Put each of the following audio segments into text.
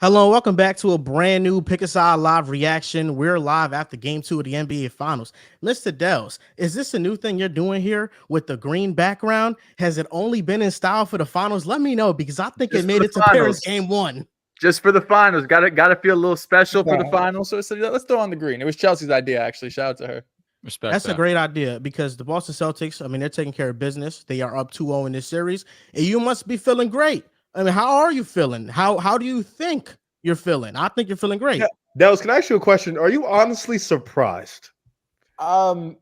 Hello, welcome back to a brand new Pick a Side live reaction. We're live after game 2 of the NBA Finals. Mr. Dels, is this a new thing you're doing here with the green background? Has it only been in style for the finals? Let me know because I think it Just for made the it to Paris finals. game 1. Just for the finals. Got to feel a little special for the finals. So let's throw on the green. It was Chelsea's idea, actually. Shout out to her. Respect That's a that. great idea because the Boston Celtics, they're taking care of business. They are up 2-0 in this series, and you must be feeling great. How are you feeling? How do you think you're feeling? I think you're feeling great. Yeah. Dels, can I ask you a question? Are you honestly surprised? No,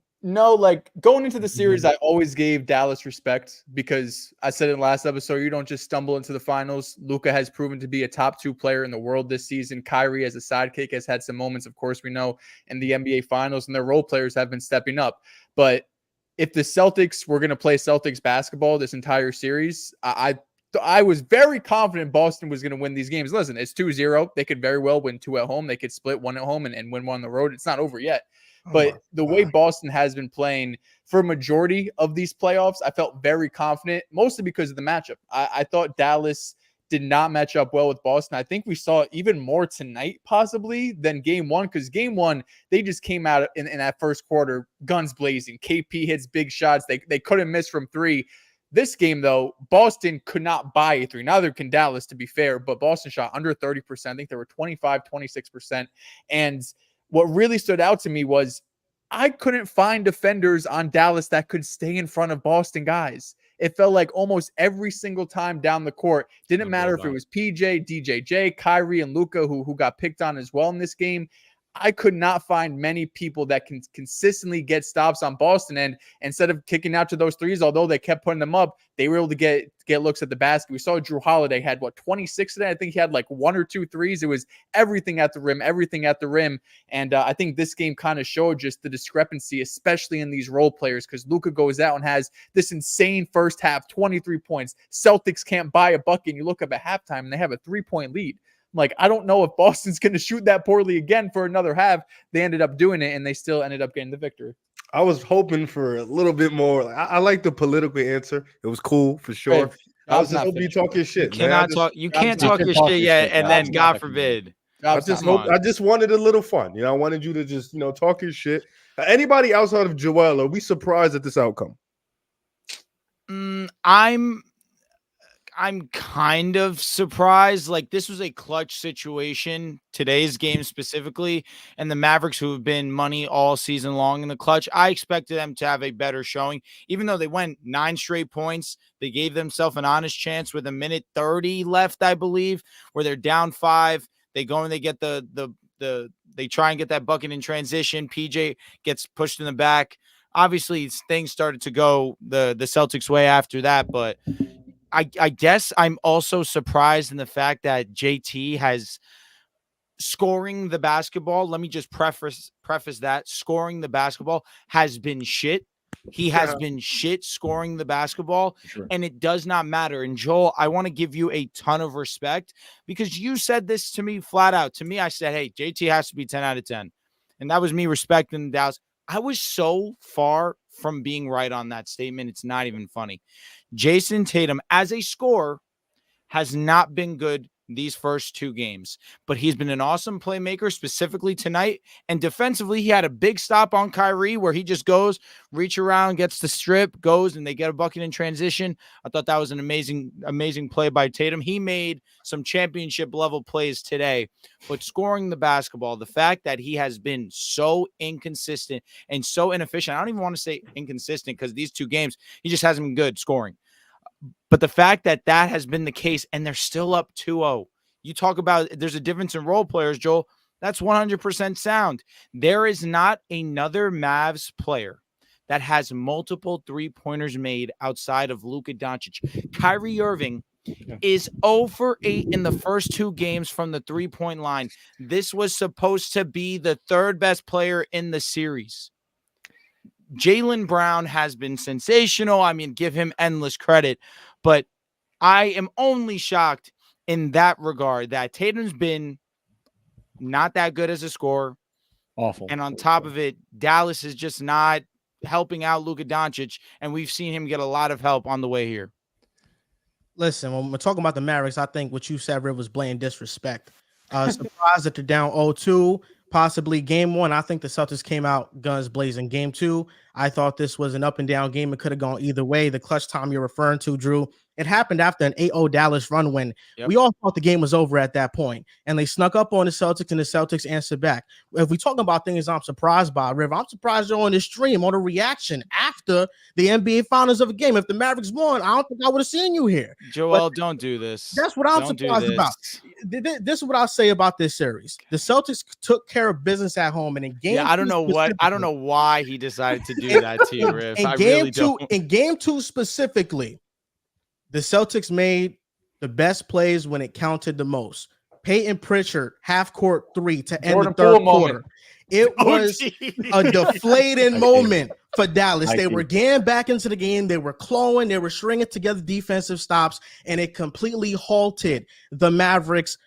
like going into the series, I always gave Dallas respect because I said in the last episode, you don't just stumble into the finals. Luka has proven to be a top 2 player in the world this season. Kyrie, as a sidekick, has had some moments, of course, we know, in the NBA Finals, and their role players have been stepping up. But if the Celtics were going to play Celtics basketball this entire series, I was very confident Boston was going to win these games. Listen, it's 2-0. They could very well win 2 at home. They could split 1 at home and win 1 on the road. It's not over yet. But the way Boston has been playing for a majority of these playoffs, I felt very confident, mostly because of the matchup. I thought Dallas did not match up well with Boston. I think we saw even more tonight, possibly, than game 1, because game 1, they just came out in that first quarter, guns blazing. KP hits big shots. They couldn't miss from 3. This game, though, Boston could not buy a 3. Neither can Dallas, to be fair, but Boston shot under 30%. I think they were 25, 26%. And what really stood out to me was I couldn't find defenders on Dallas that could stay in front of Boston guys. It felt like almost every single time down the court, didn't matter if it was PJ, DJJ, Kyrie, and Luka who got picked on as well in this game. I could not find many people that can consistently get stops on Boston. And instead of kicking out to those threes, although they kept putting them up, they were able to get looks at the basket. We saw Drew Holiday had 26 today. I think he had like 1 or 2 threes. It was everything at the rim. And I think this game kind of showed just the discrepancy, especially in these role players, because Luka goes out and has this insane first half, 23 points. Celtics can't buy a bucket. And you look up at halftime and they have a 3-point lead. Like, I don't know if Boston's going to shoot that poorly again for another half. They ended up doing it, and they still ended up getting the victory. I was hoping for a little bit more. I like the political answer. It was cool for sure. Hey, I was just hoping you talk your shit. You can't talk your shit yet, and then God forbid. I just wanted a little fun. I wanted you to just talk your shit. Anybody outside of Joel, are we surprised at this outcome? I'm kind of surprised. Like, this was a clutch situation, today's game specifically, and the Mavericks, who have been money all season long in the clutch, I expected them to have a better showing. Even though they went 9 straight points, they gave themselves an honest chance with 1:30 left, I believe, where they're down 5. They go and they get they try and get that bucket in transition. PJ gets pushed in the back. Obviously, things started to go the Celtics' way after that, but I guess I'm also surprised in the fact that JT has scoring the basketball. Let me just preface that scoring the basketball has been shit. He has been shit scoring the basketball, and it does not matter. And Joel, I want to give you a ton of respect because you said this to me flat out. To me, I said, hey, JT has to be 10 out of 10. And that was me respecting Dallas. I was so far from being right on that statement. It's not even funny. Jason Tatum, as a scorer, has not been good these first 2 games, but he's been an awesome playmaker, specifically tonight. And defensively, he had a big stop on Kyrie where he just goes, reach around, gets the strip, goes, and they get a bucket in transition. I thought that was an amazing play by Tatum. He made some championship level plays today, but scoring the basketball, the fact that he has been so inconsistent and so inefficient, I don't even want to say inconsistent because these 2 games, he just hasn't been good scoring. But the fact that has been the case and they're still up 2-0. You talk about there's a difference in role players, Joel. That's 100% sound. There is not another Mavs player that has multiple 3-pointers made outside of Luka Doncic. Kyrie Irving is 0 for 8 in the first 2 games from the 3-point line. This was supposed to be the 3rd best player in the series. Jaylen Brown has been sensational. Give him endless credit. But I am only shocked in that regard that Tatum's been not that good as a scorer. Awful. And on top of it, Dallas is just not helping out Luka Doncic, and we've seen him get a lot of help on the way here. Listen, when we're talking about the Mavericks, I think what you said, Riv, was blatant disrespect. Surprised that they're down 0-2. Possibly game one. I think the Celtics came out guns blazing. Game two, I thought this was an up and down game. It could have gone either way. The clutch time you're referring to, Drew, it happened after an 8-0 Dallas run when we all thought the game was over at that point. And they snuck up on the Celtics, and the Celtics answered back. If we talk about things I'm surprised by, River, I'm surprised you're on this stream on the reaction after the NBA Finals of a game. If the Mavericks won, I don't think I would have seen you here. Joel, don't do this. That's what I'm surprised about. This is what I'll say about this series. The Celtics took care of business at home, and in game I don't know why he decided to do that to you, Riff. In game two specifically, the Celtics made the best plays when it counted the most. Peyton Pritchard, half-court three to end the third quarter. It was a deflating moment for Dallas. They were getting back into the game. They were clawing. They were stringing together defensive stops, and it completely halted the Mavericks'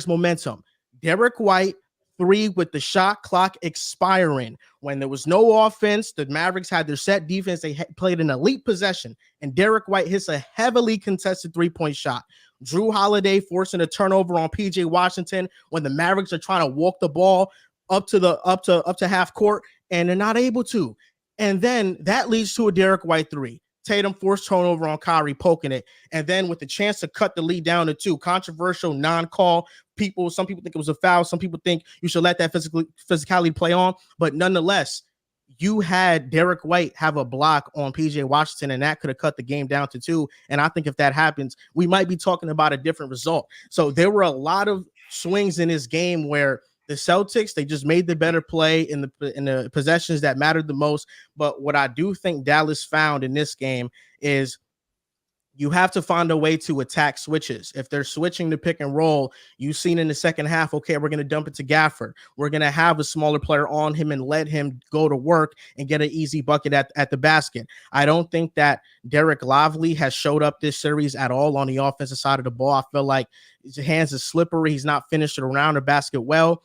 momentum. Derek White, three with the shot clock expiring. When there was no offense, the Mavericks had their set defense. They played an elite possession, and Derek White hits a heavily contested three-point shot. Drew Holiday forcing a turnover on PJ Washington when the Mavericks are trying to walk the ball up to half court, and they're not able to. And then that leads to a Derek White three. Tatum forced turnover on Kyrie, poking it. And then with the chance to cut the lead down to two, controversial non-call. Some people think it was a foul. Some people think you should let that physicality play on. But nonetheless, you had Derek White have a block on PJ Washington, and that could have cut the game down to two. And I think if that happens, we might be talking about a different result. So there were a lot of swings in this game where the Celtics, they just made the better play in the possessions that mattered the most. But what I do think Dallas found in this game is you have to find a way to attack switches. If they're switching to pick and roll, you've seen in the second half, okay, we're going to dump it to Gafford. We're going to have a smaller player on him and let him go to work and get an easy bucket at the basket. I don't think that Derek Lively has showed up this series at all on the offensive side of the ball. I feel like his hands are slippery. He's not finished around the basket well.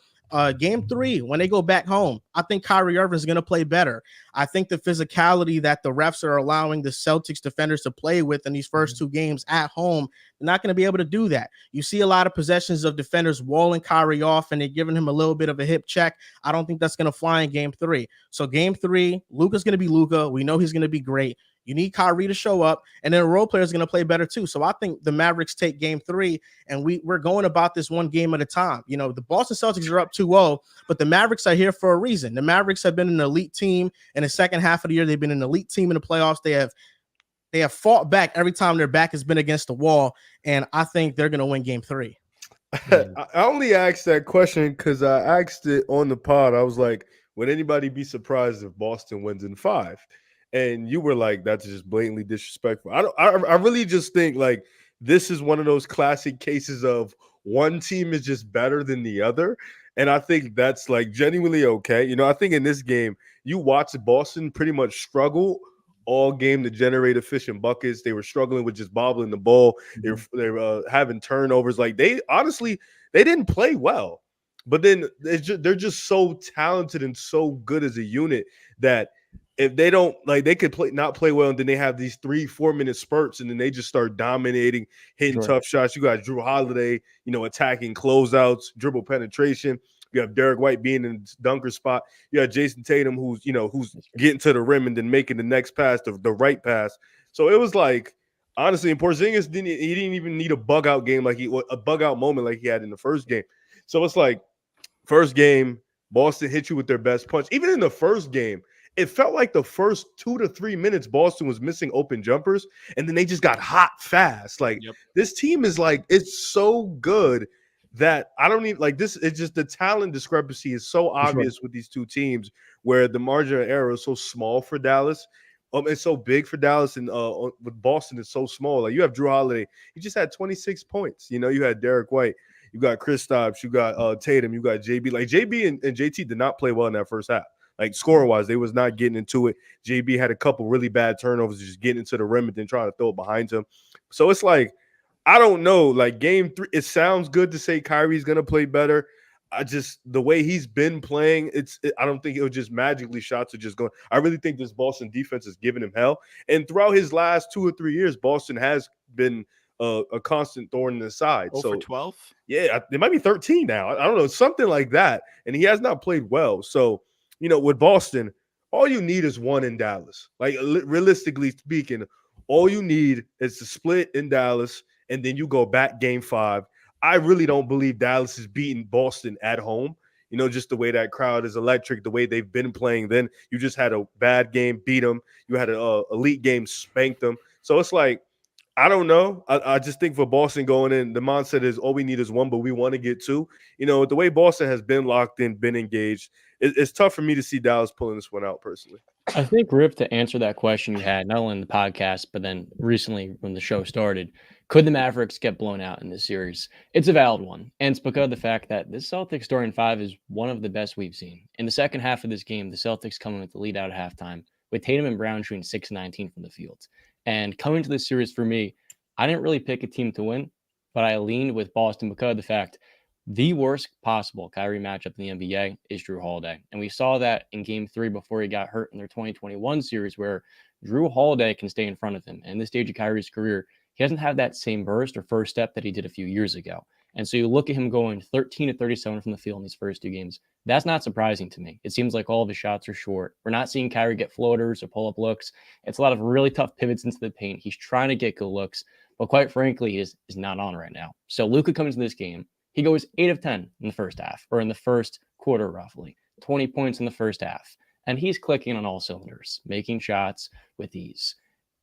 Game three, when they go back home, I think Kyrie Irving is going to play better. I think the physicality that the refs are allowing the Celtics defenders to play with in these first two games at home, they're not going to be able to do that. You see a lot of possessions of defenders walling Kyrie off, and they're giving him a little bit of a hip check. I don't think that's going to fly in game three. So game three, Luka's going to be Luka. We know he's going to be great. You need Kyrie to show up, and then a role player is going to play better too. So I think the Mavericks take game three, and we're going about this one game at a time. You know, the Boston Celtics are up 2-0, but the Mavericks are here for a reason. The Mavericks have been an elite team in the second half of the year. They've been an elite team in the playoffs. They have fought back every time their back has been against the wall, and I think they're going to win game three. I only asked that question because I asked it on the pod. I was like, would anybody be surprised if Boston wins in 5? And you were like, that's just blatantly disrespectful. I really just think like this is one of those classic cases of one team is just better than the other. And I think that's like genuinely okay. You know, I think in this game, you watch Boston pretty much struggle all game to generate efficient buckets. They were struggling with just bobbling the ball. They were having turnovers. Like they didn't play well. But then they're just so talented and so good as a unit that if they don't like, they could not play well, and then they have these 3-4 minute spurts, and then they just start dominating, hitting tough shots. You got Drew Holiday, you know, attacking closeouts, dribble penetration. You have Derek White being in the dunker spot. You have Jason Tatum, who's getting to the rim and then making the next pass, the right pass. So it was like, honestly, and Porzingis didn't even need a bug out game a bug out moment like he had in the first game. So it's like, first game, Boston hit you with their best punch. Even in the first game, it felt like the first 2 to 3 minutes, Boston was missing open jumpers, and then they just got hot fast. Like this team is like, it's so good that I don't need like this. It's just the talent discrepancy is so obvious with these two teams, where the margin of error is so small for Dallas. It's so big for Dallas, and with Boston, it's so small. Like you have Drew Holiday, he just had 26 points. You know, you had Derek White, you got Kristaps, you got Tatum, you got JB. Like JB and JT did not play well in that first half. Like score-wise, they was not getting into it. JB had a couple really bad turnovers, just getting into the rim and then trying to throw it behind him. So it's like, I don't know. Like game 3, it sounds good to say Kyrie's going to play better. The way he's been playing, I don't think it'll just magically shots are just going. I really think this Boston defense is giving him hell. And throughout his last 2 or 3 years, Boston has been a constant thorn in the side. Oh, so for 12? yeah, it might be 13 now. I don't know, something like that. And he has not played well. So, with Boston, all you need is one in Dallas. Like realistically speaking, all you need is to split in Dallas, and then you go back game 5. I really don't believe Dallas is beating Boston at home. Just the way that crowd is electric, the way they've been playing. Then you just had a bad game, beat them. You had an elite game, spanked them. So it's like, I don't know. I just think for Boston going in, the mindset is all we need is one, but we want to get 2. The way Boston has been locked in, been engaged, it's tough for me to see Dallas pulling this one out personally. I think, Rip, to answer that question you had, not only in the podcast, but then recently when the show started, could the Mavericks get blown out in this series? It's a valid one. And it's because of the fact that this Celtics starting 5 is one of the best we've seen. In the second half of this game, the Celtics coming with the lead out at halftime, with Tatum and Brown shooting 6-19 from the field. And coming to this series for me, I didn't really pick a team to win, but I leaned with Boston because of the fact the worst possible Kyrie matchup in the NBA is Drew Holiday. And we saw that in game 3 before he got hurt in their 2021 series, where Drew Holiday can stay in front of him. And in this stage of Kyrie's career, he doesn't have that same burst or first step that he did a few years ago. And so you look at him going 13-37 from the field in these first 2 games. That's not surprising to me. It seems like all of his shots are short. We're not seeing Kyrie get floaters or pull-up looks. It's a lot of really tough pivots into the paint. He's trying to get good looks, but quite frankly, is not on right now. So Luka comes into this game. He goes 8 of 10 in the first half, or in the first quarter, roughly. 20 points in the first half. And he's clicking on all cylinders, making shots with ease.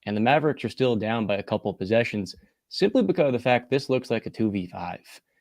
And the Mavericks are still down by a couple of possessions, simply because of the fact this looks like a 2v5.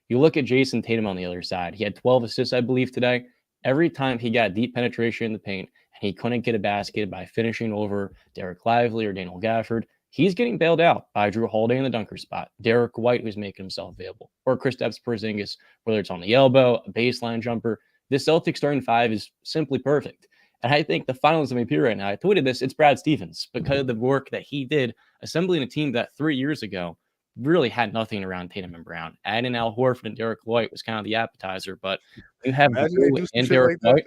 You look at Jason Tatum on the other side. He had 12 assists, I believe, today. Every time he got deep penetration in the paint and he couldn't get a basket by finishing over Derek Lively or Daniel Gafford, he's getting bailed out by Drew Holiday in the dunker spot, Derek White, who's making himself available, or Kristaps Porzingis, whether it's on the elbow, a baseline jumper. This Celtics starting 5 is simply perfect. And I think the finals MVP right now, I tweeted this, it's Brad Stevens, because of the work that he did assembling a team that 3 years ago really had nothing around Tatum and Brown. Adding Al Horford and Derek White was kind of the appetizer, but you have Drew and Derek White.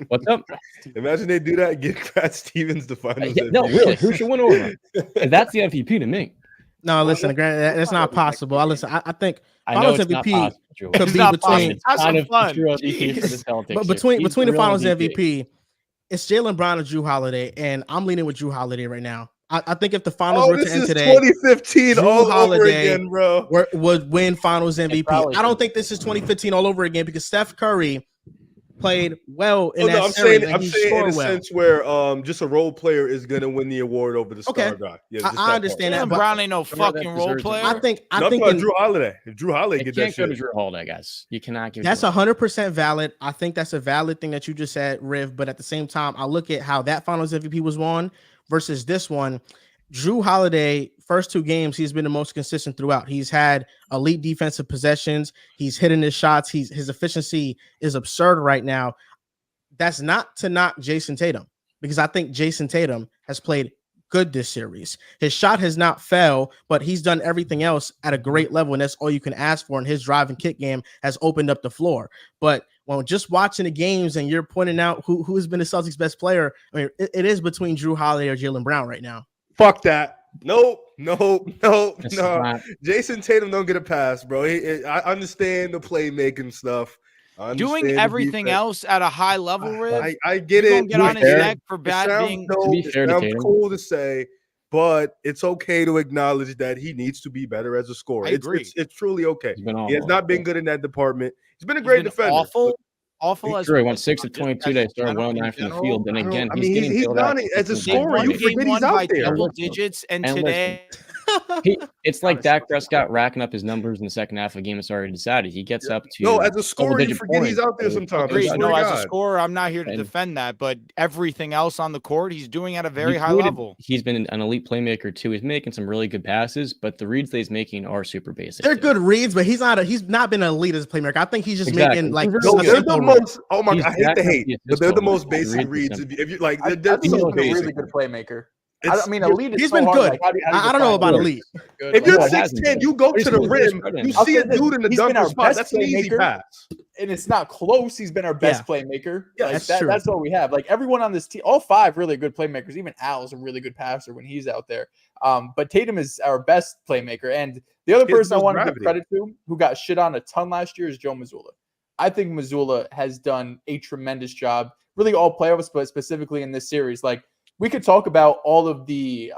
What's up? Imagine they do that and get Brad Stevens the finals. No, really, who should win over him? That's the MVP to me. No, listen, that's not possible. I think I know finals it's MVP not possible, could be between Have some fun. but between the finals MVP, it's Jaylen Brown and Drew Holiday, and I'm leaning with Drew Holiday right now. I think if the finals were to end today, 2015 Drew all Holiday over again, bro, would win finals MVP. I don't think this is 2015 all over again because Steph Curry played well in that series. I'm saying in a sense where just a role player is going to win the award over the star guy. Yeah, I understand that. Brown ain't no fucking role player. I think Drew Holiday. If Drew Holiday get that shit, Drew Holiday, guys, you cannot give. That's 100% valid. I think that's a valid thing that you just said, Riv. But at the same time, I look at how that finals MVP was won versus this one. Drew Holiday, first 2 games, he's been the most consistent throughout. He's had elite defensive possessions. He's hitting his shots. His efficiency is absurd right now. That's not to knock Jason Tatum, because I think Jason Tatum has played good this series. His shot has not fell, but he's done everything else at a great level, and that's all you can ask for. And his drive and kick game has opened up the floor. But when just watching the games and you're pointing out who has been the Celtics' best player, I mean, it is between Drew Holiday or Jaylen Brown right now. Fuck that. Nope. Jason Tatum don't get a pass, bro. I understand the playmaking stuff. Doing everything else at a high level, Riv. I get it. Get on his neck for bad being. It sounds cool to say, but it's okay to acknowledge that he needs to be better as a scorer. I agree. It's truly okay. He has not been good in that department. He's been a great defender. Awful as he went 6 of 22 days, started 109 from the field. Then again, he's done it as a scorer. You forget he's out there. Double digits, and today it's like Dak Prescott racking up his numbers in the second half of the game. It's already decided. He gets up to as a scorer, you forget he's out there sometimes. No, as a scorer, I'm not here to defend that, but everything else on the court, he's doing at a very high level. He's been an elite playmaker too. He's making some really good passes, but the reads that he's making are super basic. They're good reads, but he's not been an elite as a playmaker. I think he's just making like they're the most. Oh my god, I hate to hate, but they're the most basic reads. If you like, they're a really good playmaker. I mean, elite is he's been good. I don't know about elite. If you're 6'10", you go to the rim, you see a dude in the dunker spot. That's an easy pass. and it's not close. He's been our best playmaker. Yeah, like that's true. That's all we have. Like everyone on this team, all 5 really good playmakers. Even Al's a really good passer when he's out there. But Tatum is our best playmaker. And the other person I want to give credit to, who got shit on a ton last year, is Joe Mazzulla. I think Mazzulla has done a tremendous job, really all playoffs, but specifically in this series. Like we could talk about all of the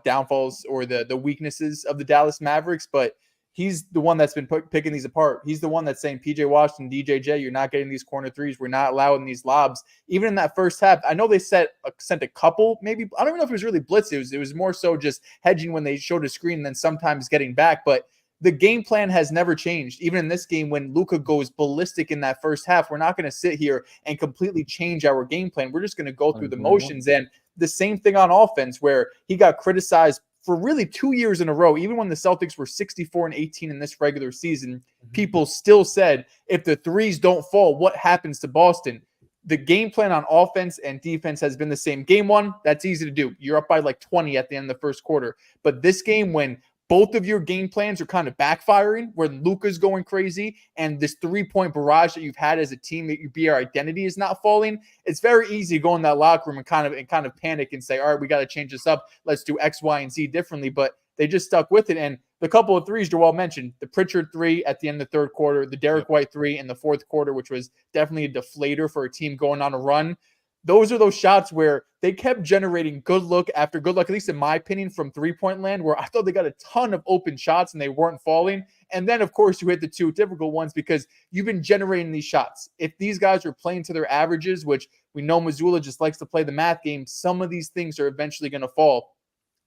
downfalls or the weaknesses of the Dallas Mavericks, but he's the one that's been picking these apart. He's the one that's saying, PJ Washington, DJJ, you're not getting these corner threes. We're not allowing these lobs. Even in that first half, I know they sent a couple, maybe. I don't even know if it was really blitz. It was more so just hedging when they showed a screen and then sometimes getting back. But the game plan has never changed. Even in this game, when Luka goes ballistic in that first half, we're not going to sit here and completely change our game plan. We're just going to go through the motions. And the same thing on offense, where he got criticized for really 2 years in a row. Even when the Celtics were 64-18 in this regular season, people still said, if the threes don't fall, what happens to Boston? The game plan on offense and defense has been the same. Game 1, that's easy to do. You're up by like 20 at the end of the first quarter. But this game, when both of your game plans are kind of backfiring, where Luka's going crazy and this 3-point barrage that you've had as a team, that your identity is not falling, it's very easy to go in that locker room and kind of panic and say, all right, we got to change this up. Let's do X, Y, and Z differently. But they just stuck with it. And the couple of threes Joel mentioned, the Pritchard 3 at the end of the third quarter, the Derek White 3 in the fourth quarter, which was definitely a deflator for a team going on a run. Those are those shots where they kept generating good look after good look, at least in my opinion, from three-point land, where I thought they got a ton of open shots and they weren't falling. And then, of course, you hit the 2 difficult ones because you've been generating these shots. If these guys are playing to their averages, which we know Mazzulla just likes to play the math game, some of these things are eventually going to fall.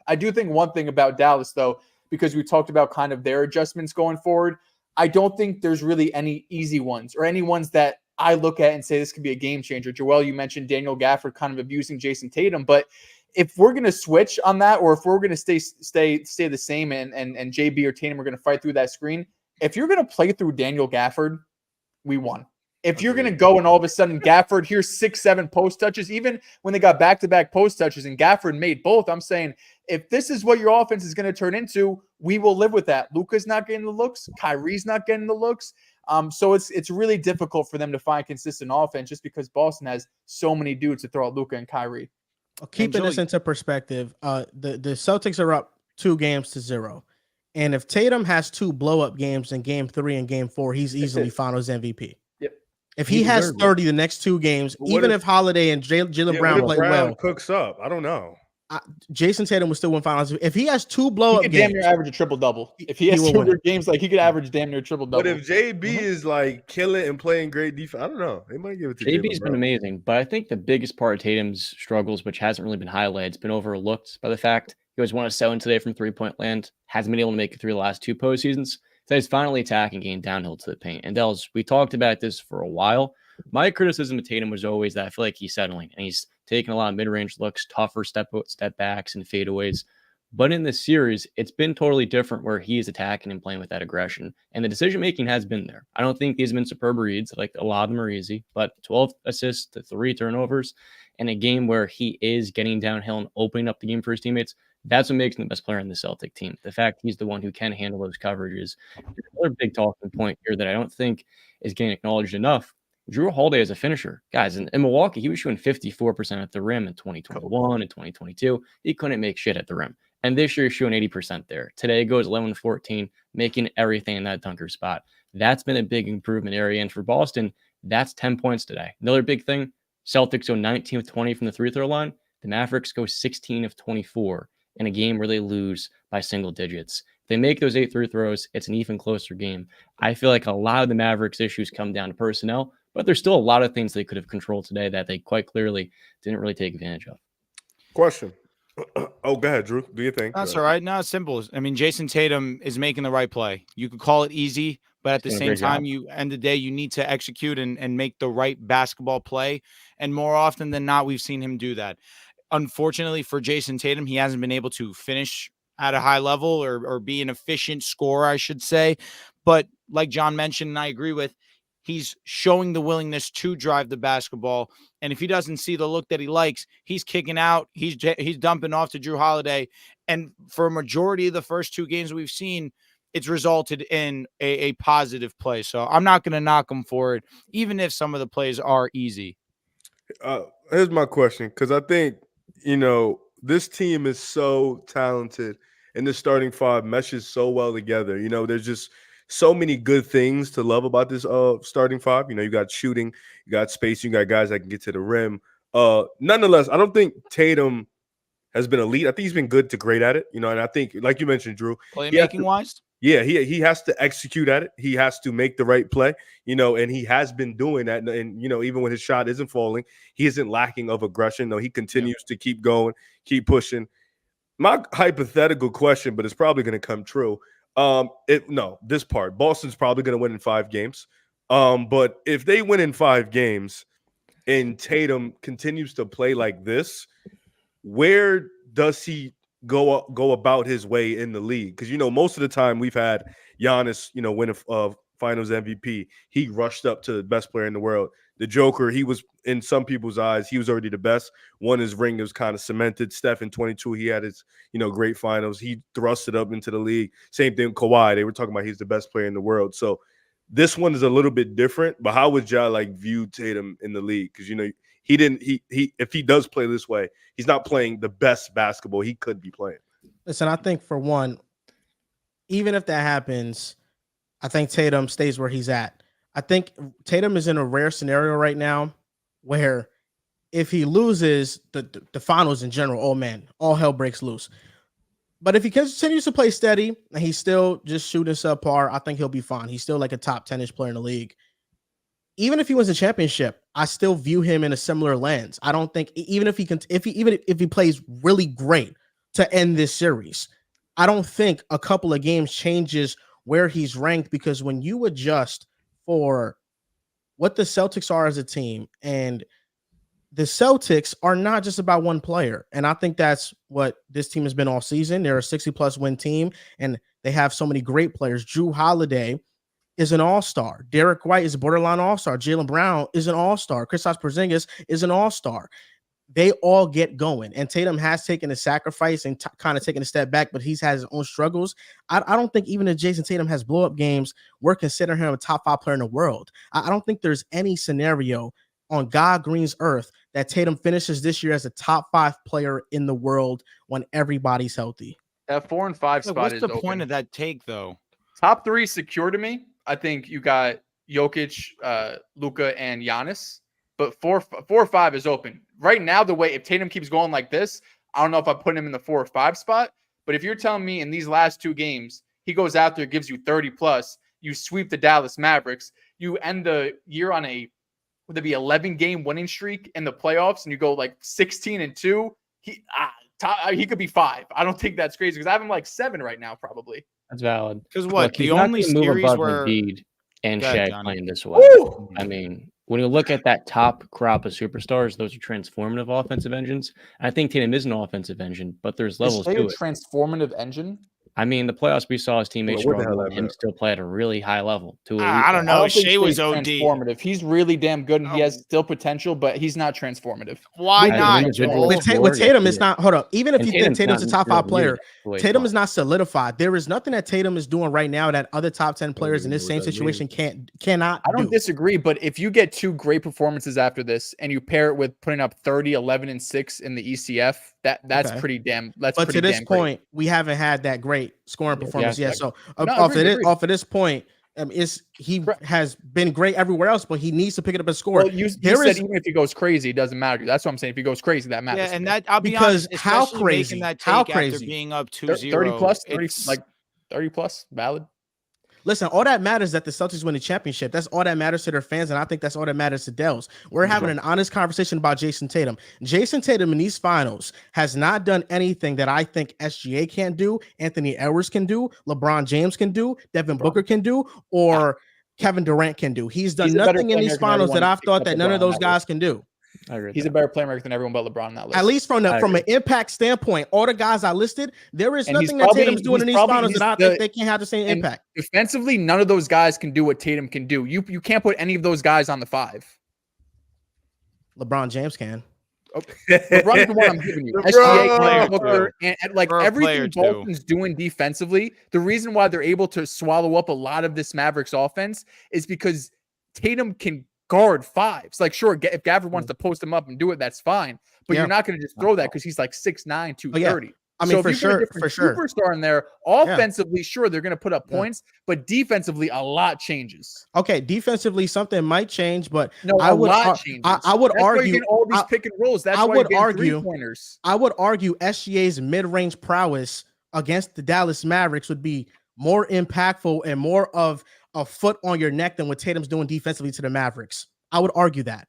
I do think one thing about Dallas, though, because we talked about kind of their adjustments going forward, I don't think there's really any easy ones or any ones that I look at and say this could be a game changer. Joel, you mentioned Daniel Gafford kind of abusing Jason Tatum, but if we're going to switch on that, or if we're going to stay the same and JB or Tatum are going to fight through that screen, if you're going to play through Daniel Gafford, we won. If you're going to go and all of a sudden Gafford, here's 6-7 post touches, even when they got back-to-back post touches and Gafford made both, I'm saying if this is what your offense is going to turn into, we will live with that. Luka's not getting the looks. Kyrie's not getting the looks. So it's really difficult for them to find consistent offense just because Boston has so many dudes to throw at Luka and Kyrie. Keeping this into perspective, the Celtics are up 2-0. And if Tatum has 2 blow-up games in game 3 and game 4, he's easily finals MVP. Yep. If he has 30 the next 2 games, even if Holiday and Jaylen Brown play well, cooks up. I don't know. Jason Tatum will still win finals. If he has 2 blow-up games, he could damn near average a triple-double. If he has 2 good games, like he could average damn near triple-double. But if JB is like killing and playing great defense, I don't know. They might give it to JB's been amazing, but I think the biggest part of Tatum's struggles, which hasn't really been highlighted, it's been overlooked by the fact he was 1 of 7 today from 3-point land, hasn't been able to make it through the last 2 postseasons. So he's finally attacking, getting downhill to the paint. And Dels, we talked about this for a while. My criticism of Tatum was always that I feel like he's settling and he's taking a lot of mid-range looks, tougher step backs and fadeaways. But in this series, it's been totally different where he's attacking and playing with that aggression. And the decision-making has been there. I don't think these have been superb reads. Like a lot of them are easy, but 12 assists to 3 turnovers in a game where he is getting downhill and opening up the game for his teammates. That's what makes him the best player in the Celtic team. The fact he's the one who can handle those coverages. Another big talking point here that I don't think is getting acknowledged enough. Drew Holiday is a finisher. Guys, in Milwaukee, he was shooting 54% at the rim in 2021 and 2022. He couldn't make shit at the rim. And this year, he's shooting 80% there. Today, goes 11-14, making everything in that dunker spot. That's been a big improvement area. And for Boston, that's 10 points today. Another big thing, Celtics go 19 of 20 from the free throw line. The Mavericks go 16 of 24 in a game where they lose by single digits. If they make those 8 free throws, it's an even closer game. I feel like a lot of the Mavericks' issues come down to personnel, but there's still a lot of things they could have controlled today that they quite clearly didn't really take advantage of. Question. Oh, go ahead, Drew. Do you think? That's all right. No, it's simple. I mean, Jason Tatum is making the right play. You could call it easy, but at the same time, end of the day, you need to execute and make the right basketball play. And more often than not, we've seen him do that. Unfortunately for Jason Tatum, he hasn't been able to finish at a high level or be an efficient scorer, I should say. But like John mentioned, and I agree with, he's showing the willingness to drive the basketball. And if he doesn't see the look that he likes, he's kicking out. He's dumping off to Drew Holiday. And for a majority of the first 2 games we've seen, it's resulted in a positive play. So I'm not going to knock him for it, even if some of the plays are easy. Here's my question, because I think, this team is so talented and the starting five meshes so well together. There's just so many good things to love about this starting five. You got shooting, you got spacing, you got guys that can get to the rim. Nonetheless, I don't think Tatum has been elite. I think he's been good to great at it, and I think, like you mentioned, Drew, Playmaking wise? Yeah, he has to execute at it. He has to make the right play, and he has been doing that. And even when his shot isn't falling, he isn't lacking of aggression. No, he continues to keep going, keep pushing. My hypothetical question, but it's probably going to come true. This part, Boston's probably going to win in 5 games. But if they win in 5 games and Tatum continues to play like this, where does he go about his way in the league? Because most of the time we've had Giannis, win a Finals MVP. He rushed up to the best player in the world. The Joker, he was, in some people's eyes, he was already the best. Won his ring, it was kind of cemented. Steph in 22, he had his great finals. He thrusted up into the league. Same thing with Kawhi. They were talking about he's the best player in the world. So this one is a little bit different. But how would y'all view Tatum in the league? Because he didn't. He if he does play this way, he's not playing the best basketball he could be playing. Listen, I think for one, even if that happens, I think Tatum stays where he's at. I think Tatum is in a rare scenario right now where if he loses the finals in general, oh man, all hell breaks loose. But if he continues to play steady and he's still just shooting subpar, I think he'll be fine. He's still like a top 10-ish player in the league. Even if he wins a championship, I still view him in a similar lens. I don't think even if he plays really great to end this series, I don't think a couple of games changes where he's ranked, because when you adjust for what the Celtics are as a team, and the Celtics are not just about one player. And I think that's what this team has been all season. They're a 60+ win team, and they have so many great players. Drew Holiday is an all-star. Derek White is a borderline all-star. Jaylen Brown is an all-star. Kristaps Porzingis is an all-star. They all get going. And Tatum has taken a sacrifice and kind of taken a step back, but he's had his own struggles. I don't think even if Jason Tatum has blow-up games, we're considering him a top 5 player in the world. I don't think there's any scenario on God Green's earth that Tatum finishes this year as a top 5 player in the world when everybody's healthy. That 4 and 5 spot is what's the open. point of that take, though? Top 3 secure to me. I think you got Jokic, Luka, and Giannis. But 4 or 5 is open. Right now, the way, if Tatum keeps going like this, I don't know if I put him in the 4 or 5 spot. But if you're telling me in these last 2 games, he goes out there, gives you 30+, you sweep the Dallas Mavericks, you end the year on would it be 11-game winning streak in the playoffs, and you go 16-2, he could be 5. I don't think that's crazy, because I have him 7 right now, probably. That's valid. Because what? Look, The only series where Embiid and Go ahead, Shaq Johnny. playing this way. Woo! I mean, when you look at that top crop of superstars, those are transformative offensive engines. I think Tatum is an offensive engine, but there's levels Is to a it. transformative engine? I mean, the playoffs, we saw his teammates Well, what the struggle hell and that him meant? still play at a really high level. I don't know. think Shea was Shea's OD. transformative. He's really damn good, and he Oh. has still potential, but he's not transformative. Why As an not, individual, Joel? With Tatum, it's not. Hold up. Even if And you think Tatum's a top 5 player, Tatum is not. not solidified. There is nothing that Tatum is doing right now that other top 10 players in this know same what that situation cannot I don't do. disagree, but if you get 2 great performances after this and you pair it with putting up 30, 11, and 6 in the ECF, that's Okay. pretty damn. That's But pretty to this damn point, we haven't had that great scoring performance yet. So off of this point, he has been great everywhere else, but he needs to pick it up and score. Well, you said even if he goes crazy, it doesn't matter. That's what I'm saying. If he goes crazy, that matters. Yeah, and that I'll be Because honest, how especially crazy? making that How take after crazy? being up 2-0. 30+, 30 it's- 30+, valid. Listen, all that matters is that the Celtics win the championship. That's all that matters to their fans, and I think that's all that matters to Dells. We're having an honest conversation about Jason Tatum. Jason Tatum in these finals has not done anything that I think SGA can't do, Anthony Edwards can do, LeBron James can do, Devin Booker can do, or Kevin Durant can do. He's done nothing in these finals that I've thought that none of those guys can do. I agree. He's a better playmaker than everyone but LeBron on that list. At least from an impact standpoint, all the guys I listed, there is And nothing he's that Tatum's doing in these probably- finals that I think they can't have the same and impact. Defensively, none of those guys can do what Tatum can do. You can't put any of those guys on the 5. LeBron James can. LeBron is the one I'm giving you. LeBron. SGA, Player Booker, too. and like For a everything player too. Boston's doing defensively, the reason why they're able to swallow up a lot of this Mavericks offense is because Tatum can guard fives. Like, sure, if Gafford wants to post him up and do it, that's fine. But you're not going to just throw that because he's like 6'9", 230. I mean, so for if you put a sure, different for sure. superstar in there, offensively, sure, they're going to put up points, but defensively, a lot changes. Okay, defensively, something might change, but No, I a would, lot changes. I would That's why you're argue getting all these pick and rolls. That's why you're getting three-pointers. I would argue SGA's mid-range prowess against the Dallas Mavericks would be more impactful and more of a foot on your neck than what Tatum's doing defensively to the Mavericks. I would argue that.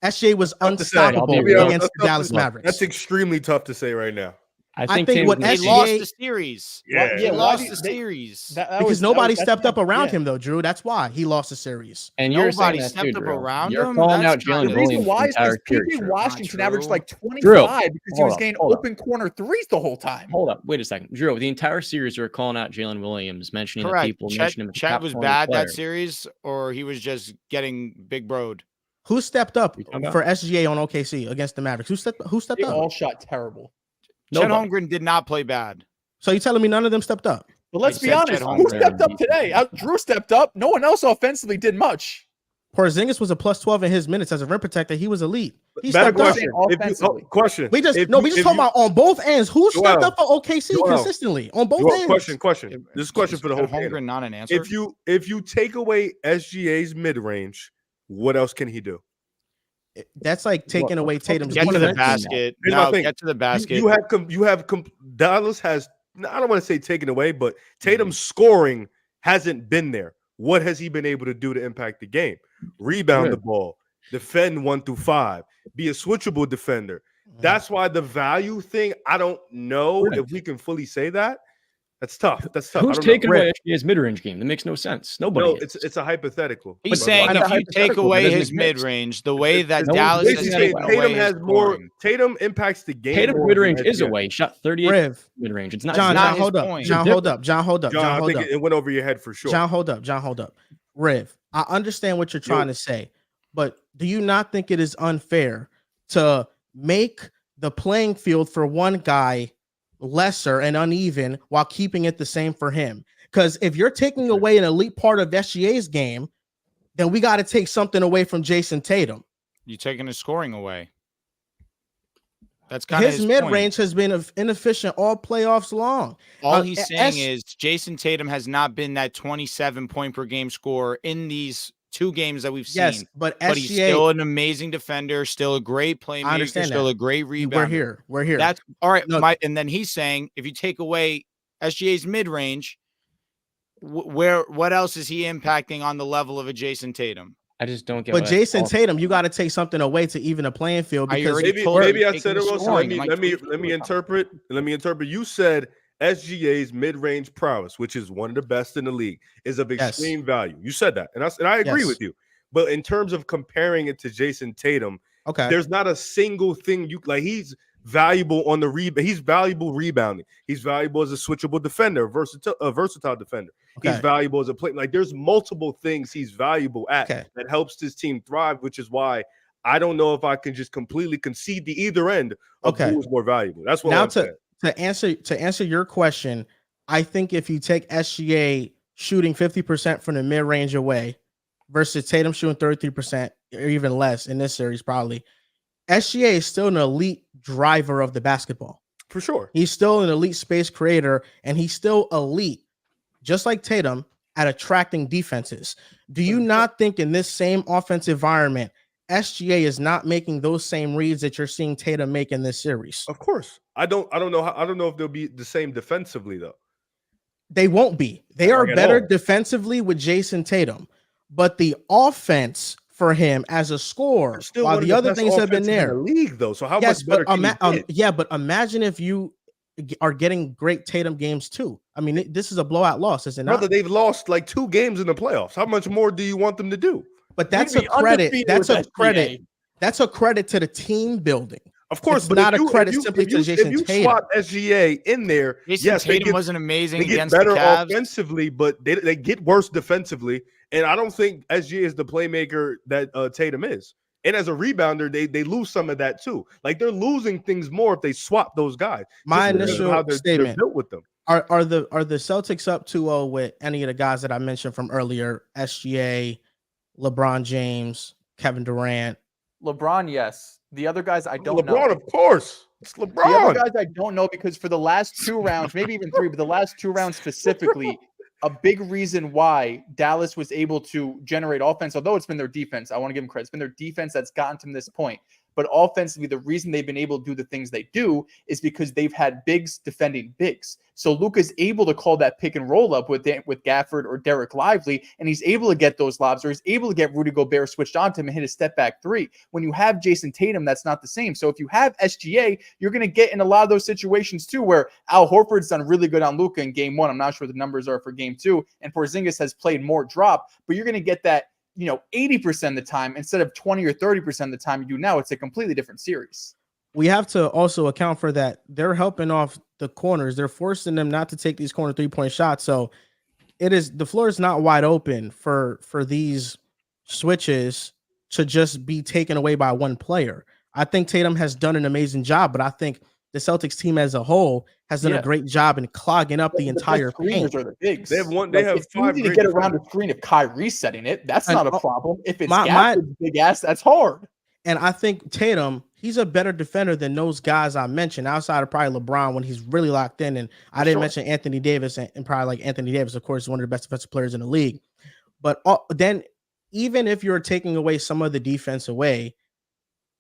SGA was unstoppable against the Dallas Mavericks. That's extremely tough to say right now. I think what they SGA lost the series. Yeah. He lost the series. Because nobody stepped up around him, though, Drew. That's why he lost the series. And you're Nobody saying that stepped too, up Drew. around You're him. calling out That's not Jalen The Williams. reason why is because entire PJ series. Washington Not averaged true. like 25 because he was getting hold open corner threes the whole time. Hold up. Wait a second. Drew, the entire series you were calling out Jalen Williams, mentioning the people, mentioning him as a Chet top was 20 bad player. that series, or he was just getting big broed. Who stepped up You talking about? for SGA on OKC against the Mavericks? Who stepped They up? all shot terrible. Chet Nobody. Holmgren did not play bad. So you telling me none of them stepped up? But let's I be said honest, Chet who Holmgren. stepped up today? Drew stepped up. No one else offensively did much. Porzingis was a plus 12 in his minutes as a rim protector. He was elite. He Bad stepped up. question. Offensively. Question. We just If no, you- we just if talking you- about on both ends. Who stepped Joel, up for OKC Joel, consistently on both Joel, ends? question. This is a question for the whole Chet panel. Holmgren, not an answer. If you take away SGA's mid range, what else can he do? That's like taking away Tatum's Get to the defense. basket. Here's my No, thing. get to the basket. You have Dallas has. I don't want to say taken away, but Tatum's scoring hasn't been there. What has he been able to do to impact the game? Rebound the ball, defend 1 through 5, be a switchable defender. That's why the value thing. I don't know if we can fully say that. That's tough. That's tough. Who's I don't know. taking away SGA's mid-range game? That makes no sense. Nobody. No, is. it's a hypothetical. He's But saying like, if you take hypothetical, away that doesn't his make sense. mid-range, the way that No, Dallas is basically, taking away Tatum his has more. scoring. Tatum impacts the game. Tatum's more mid-range than is SGA. away. He shot 38 Rev, mid-range. It's not. John, not John, his hold up. point. John, hold up. John, hold up. John, John, I hold think up. it went over your head for sure. John, hold up. John, hold up. Rev, I understand what you're trying to say, but do you not think it is unfair to make the playing field for one guy lesser and uneven while keeping it the same for him? Because if you're taking away an elite part of SGA's game, then we got to take something away from Jason Tatum. You're taking his scoring away. That's kind of His his mid-range has been inefficient all playoffs long. All he's saying S- is Jason Tatum has not been that 27 point per game scorer in these 2 games that we've seen. Yes, but But he's SGA, still an amazing defender, still a great playmaker, understand still that. a great rebounder. we're here. That's all right. No. And then he's saying if you take away SGA's mid-range, what else is he impacting on the level of a Jason Tatum? I just don't get. But what Jason all- Tatum, you got to take something away to even a playing field I because already Maybe, told maybe you, I taking said it the wrong. So scoring. let me interpret. Let me interpret. You said SGA's mid-range prowess, which is one of the best in the league, is of extreme value. You said that, and I agree Yes. with you. But in terms of comparing it to Jason Tatum, okay. there's not a single thing you like. He's valuable on the rebound. He's valuable rebounding. He's valuable as a switchable defender, versatile defender. Okay. He's valuable as a play. Like there's multiple things he's valuable at Okay. that helps his team thrive, which is why I don't know if I can just completely concede the either end of Okay. who is more valuable. That's what Now I'm saying. to answer your question, I think if you take SGA shooting 50% from the mid-range away versus Tatum shooting 33% or even less in this series, probably SGA is still an elite driver of the basketball. For sure. He's still an elite space creator, and he's still elite, just like Tatum, at attracting defenses. Do you not think in this same offensive environment, SGA is not making those same reads that you're seeing Tatum make in this series? Of course. I don't know if they'll be the same defensively though. They won't be. They are Like at better all. defensively with Jason Tatum, but the offense for him as a scorer, Still while one of the other best things have been offenses in there. the league though. So how Yes, much better but can you get? but imagine if you are getting great Tatum games too. I mean, this is a blowout loss, is it not? Brother, they've lost like 2 games in the playoffs. How much more do you want them to do? But that's We'd a be credit. undefeated That's with a SGA. credit. That's a credit to the team building. Of course, It's but not if a you, credit if you, simply if to you, Jason if you Tatum. swap SGA in there, Jason yes, Tatum they wasn't amazing get against better the Cavs. offensively, but they get worse defensively. And I don't think SGA is the playmaker that Tatum is. And as a rebounder, they lose some of that too. Like they're losing things more if they swap those guys. My just because of initial how they're statement: built with them. Are the Celtics up 2-0 with any of the guys that I mentioned from earlier? SGA, LeBron James, Kevin Durant. LeBron, yes. The other guys I don't know. LeBron, of course. It's The other LeBron. guys I don't know because for the last 2 rounds, maybe even 3, but the last 2 rounds specifically, a big reason why Dallas was able to generate offense, although it's been their defense, I want to give them credit. It's been their defense that's gotten to this point. But offensively, the reason they've been able to do the things they do is because they've had bigs defending bigs. So Luka's able to call that pick and roll up with Gafford or Derek Lively, and he's able to get those lobs, or he's able to get Rudy Gobert switched onto him and hit a step back 3. When you have Jason Tatum, that's not the same. So if you have SGA, you're going to get in a lot of those situations too, where Al Horford's done really good on Luka in game 1. I'm not sure what the numbers are for game 2, and Porzingis has played more drop, but you're going to get that 80% of the time instead of 20 or 30% of the time you do now. It's a completely different series. We have to also account for that. They're helping off the corners. They're forcing them not to take these corner 3-point shots. So the floor is not wide open for these switches to just be taken away by one player. I think Tatum has done an amazing job, but I think the Celtics team as a whole has done a great job in clogging up the entire paint. Are the bigs. They have one. They have it's 5 easy to get around a screen if Kyrie's setting it. That's not a problem. If it's Gafford's big ass, that's hard. And I think Tatum, he's a better defender than those guys I mentioned, outside of probably LeBron when he's really locked in. And I didn't mention Anthony Davis, and probably like Anthony Davis, of course, is one of the best defensive players in the league. But then even if you're taking away some of the defense away,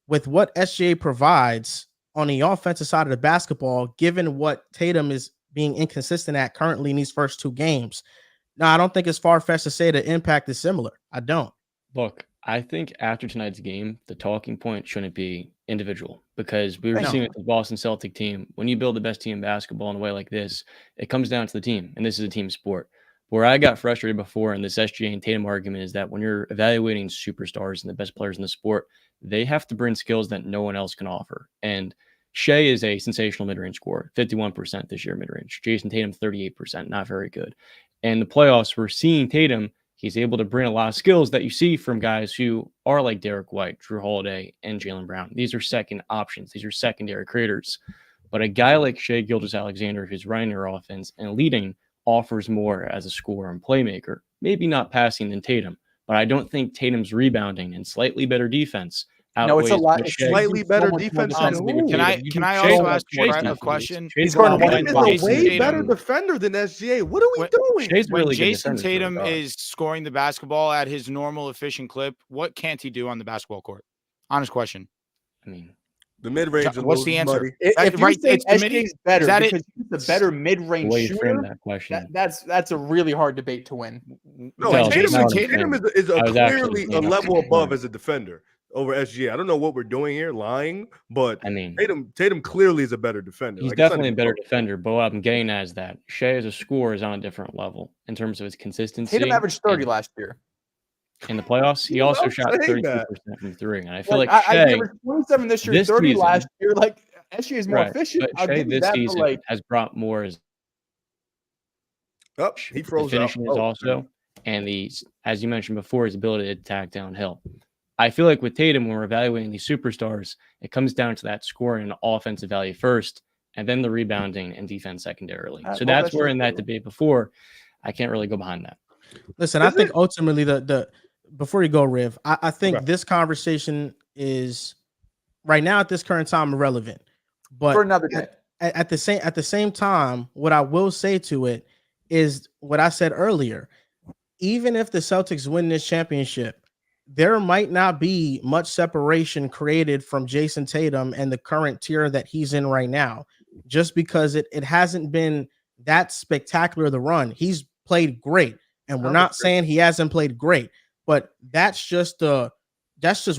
with what SGA provides on the offensive side of the basketball, given what Tatum is being inconsistent at currently in these first 2 games, no, I don't think it's far-fetched to say the impact is similar. I don't. Look, I think after tonight's game, the talking point shouldn't be individual, because we were seeing with the Boston Celtic team, when you build the best team in basketball in a way like this, it comes down to the team, and this is a team sport. Where I got frustrated before in this SGA and Tatum argument is that when you're evaluating superstars and the best players in the sport, they have to bring skills that no one else can offer. And Shea is a sensational mid-range scorer, 51% this year mid-range. Jason Tatum, 38%, not very good. And the playoffs, we're seeing Tatum, he's able to bring a lot of skills that you see from guys who are like Derek White, Drew Holiday, and Jaylen Brown. These are second options. These are secondary creators. But a guy like Shea Gilgeous-Alexander, who's running your offense and leading, offers more as a scorer and playmaker. Maybe not passing than Tatum, but I don't think Tatum's rebounding and slightly better defense outweighs. No, it's a lot. It's slightly better defense. Can I also ask a question? He's going to Tatum is a way better defender than SGA. What are we doing? Shay's When really good Jason defender, Tatum is scoring the basketball at his normal efficient clip, what can't he do on the basketball court? Honest question. I mean, the mid-range. What's the answer? If you think it's SGA's better that because he's a better mid-range way to frame shooter, that question. that's a really hard debate to win. No, No, Tatum is a I was clearly actually a level above as a defender over SGA. I don't know what we're doing here, lying, but I mean, Tatum clearly is a better defender. he's definitely a better defender, but what I'm getting at is that Shea as a scorer is on a different level in terms of his consistency. Tatum averaged 30 last year. In the playoffs, he also shot 32% from 3. And I feel like I Shea, averaged 27 this year, 30 last year. Like SGA is more efficient. But Shea this season has brought more as he froze the finishing is also, and as you mentioned before, his ability to attack downhill. I feel like with Tatum, when we're evaluating these superstars, it comes down to that scoring and offensive value first, and then the rebounding and defense secondarily. So that's where in that debate before, I can't really go behind that. Listen, I think ultimately the before you go, Riv, I think this conversation is right now at this current time irrelevant. But for another day. At the same time, what I will say to it is what I said earlier. Even if the Celtics win this championship, there might not be much separation created from Jason Tatum and the current tier that he's in right now, just because it hasn't been that spectacular the run. He's played great, and we're not saying he hasn't played great, but that's just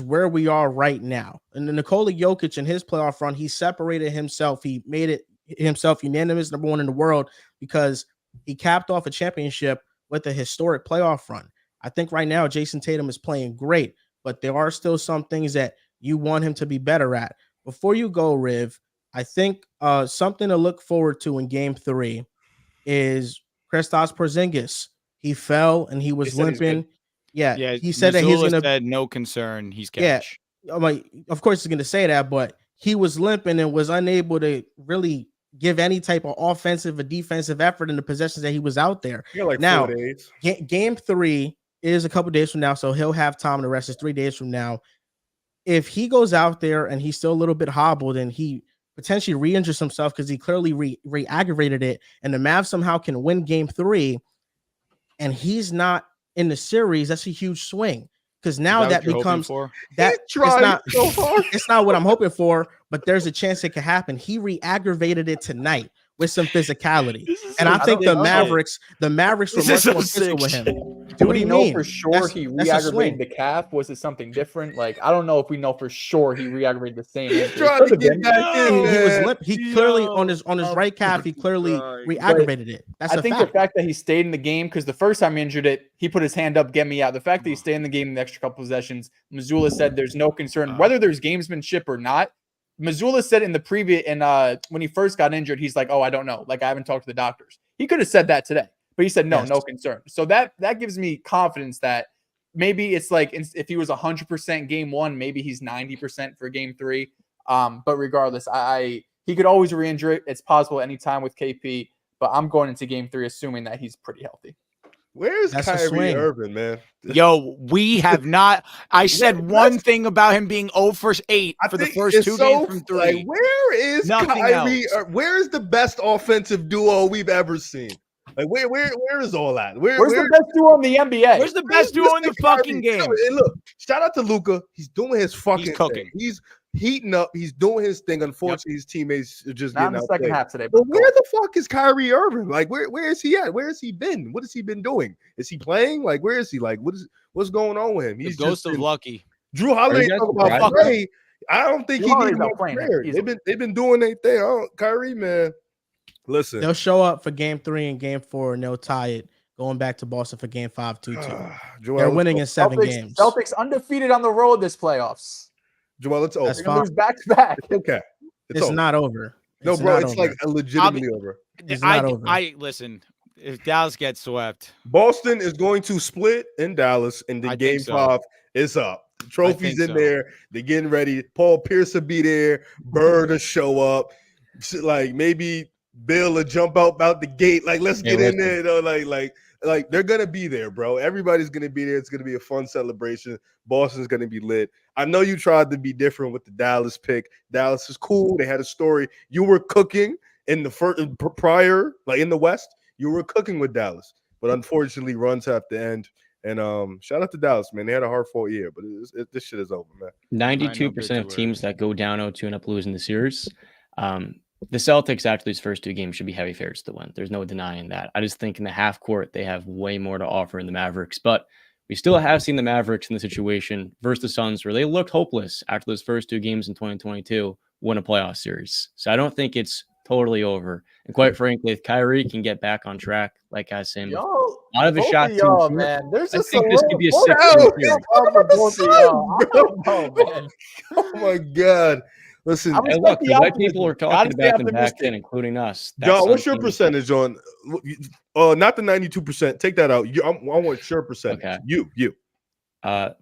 where we are right now. And then Nikola Jokic in his playoff run, he separated himself. He made it himself unanimous number 1 in the world because he capped off a championship with a historic playoff run. I think right now Jason Tatum is playing great, but there are still some things that you want him to be better at. Before you go, Riv, I think something to look forward to in Game 3 is Kristaps Porzingis. He fell and he was limping. Yeah, he said Mazzulla that he's gonna said no concern. He's cash. I'm like, of course he's going to say that, but he was limping and was unable to really give any type of offensive or defensive effort in the possessions that he was out there. You got like Now, 4 days. game 3 is a couple days from now, so he'll have time. The rest is 3 days from now. If he goes out there and he's still a little bit hobbled and he potentially re-injures himself because he clearly re-aggravated it, and the Mavs somehow can win game 3 and he's not in the series, that's a huge swing. Because now that becomes that it's not what I'm hoping for, but there's a chance it could happen. He re-aggravated it tonight with some physicality. And I think the Mavericks were much more physical with him. Do we know for sure he re-aggravated the calf? Was it something different? Like, I don't know if we know for sure he re-aggravated the same. He's trying to get back in. He was limp. He clearly on his right calf, he clearly re-aggravated it. That's I think the fact that he stayed in the game, because the first time he injured it, he put his hand up, get me out. The fact that he stayed in the game in the extra couple possessions, Mazzulla said there's no concern whether there's gamesmanship or not. Mazzulla said in the previous, when he first got injured, he's like, "Oh, I don't know. Like, I haven't talked to the doctors." He could have said that today, but he said no, no concern. So that gives me confidence that maybe it's like if he was 100% game 1, maybe he's 90% for game 3. But regardless, he could always re-injure it. It's possible anytime with KP. But I'm going into game 3 assuming that he's pretty healthy. Where's Kyrie Irving, man? Yo, we have not. I said one thing about him being 0 for 8 for the first 2 games from 3. Like, where is Kyrie? Where is the best offensive duo we've ever seen? Like, where is all that? Where's the best duo in the NBA? Where's the best duo in the fucking game? And look, shout out to Luka. He's doing his fucking He's cooking. thing. He's heating up. He's doing his thing. Unfortunately, his teammates are just not getting in the out second there. half today. But where the fuck is Kyrie Irving? Like, where is he at? Where has he been? What has he been doing? Is he playing? Like, where is he? Like, what's going on with him? He's the ghost of Lucky. Drew Holiday talking about play. I don't think he needs to play. They've been doing their thing. Kyrie, man. Listen, they'll show up for game 3 and game 4, and they'll tie it. Going back to Boston for game 5, 2-2. They're winning in 7 games. Celtics undefeated on the road this playoffs. Joel, it's over. That's fine. Lose back to back. Okay, it's not over. No, bro, it's like legitimately over. It's not over. Listen. If Dallas gets swept, Boston is going to split in Dallas, and then game 5 is up. The trophy's in there. They're getting ready. Paul Pierce will be there. Bird will show up. Like, maybe Bill will jump out the gate. Like, let's get in there. You know, like they're gonna be there, bro. Everybody's gonna be there. It's gonna be a fun celebration. Boston's gonna be lit. I know you tried to be different with the Dallas pick. Dallas is cool. They had a story. You were cooking in the first prior, like in the West. You were cooking with Dallas, but unfortunately, runs have to end. And shout out to Dallas, man. They had a hard-fought year, but this shit is over, man. 92% of teams that go down 0-2 end up losing the series. The Celtics, after these first 2 games, should be heavy favorites to win. There's no denying that. I just think in the half court, they have way more to offer in the Mavericks. But we still have seen the Mavericks in the situation versus the Suns where they looked hopeless after those first 2 games in 2022 win a playoff series. So I don't think it's totally over. And quite frankly, if Kyrie can get back on track, like I said, a lot of his shot teams, man. I think this could be a 6 Oh my God. Listen, and look, the white people are talking about them back then, including us. John, what's your percentage on? Not the 92%. Take that out. I want your percentage. Okay. You.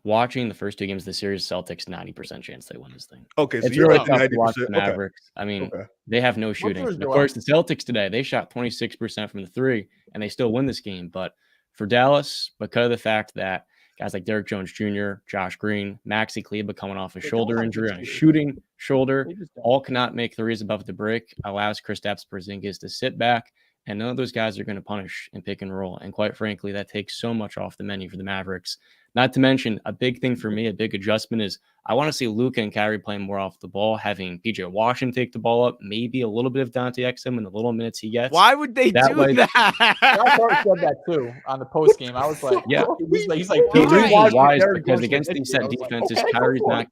Watching the first 2 games of the series, Celtics 90% chance they win this thing. Okay, so it's you're really like tough to watch 90%. the Mavericks. I mean, they have no shooting. Of course, the Celtics today, they shot 26% from the 3, and they still win this game. But for Dallas, because of the fact that guys like Derek Jones Jr., Josh Green, Maxi Kleber coming off a shoulder injury on a shooting shoulder, all cannot make threes above the break, allows Kristaps Porzingis to sit back, and none of those guys are going to punish and pick and roll. And quite frankly, that takes so much off the menu for the Mavericks. Not to mention, a big thing for me, a big adjustment is I want to see Luka and Kyrie playing more off the ball, having PJ Washington take the ball up, maybe a little bit of Dante Exum in the little minutes he gets. Why would they do that? I said that too on the post game. I was like, yeah, he's like, the reason why is because against these set defenses, Kyrie's not.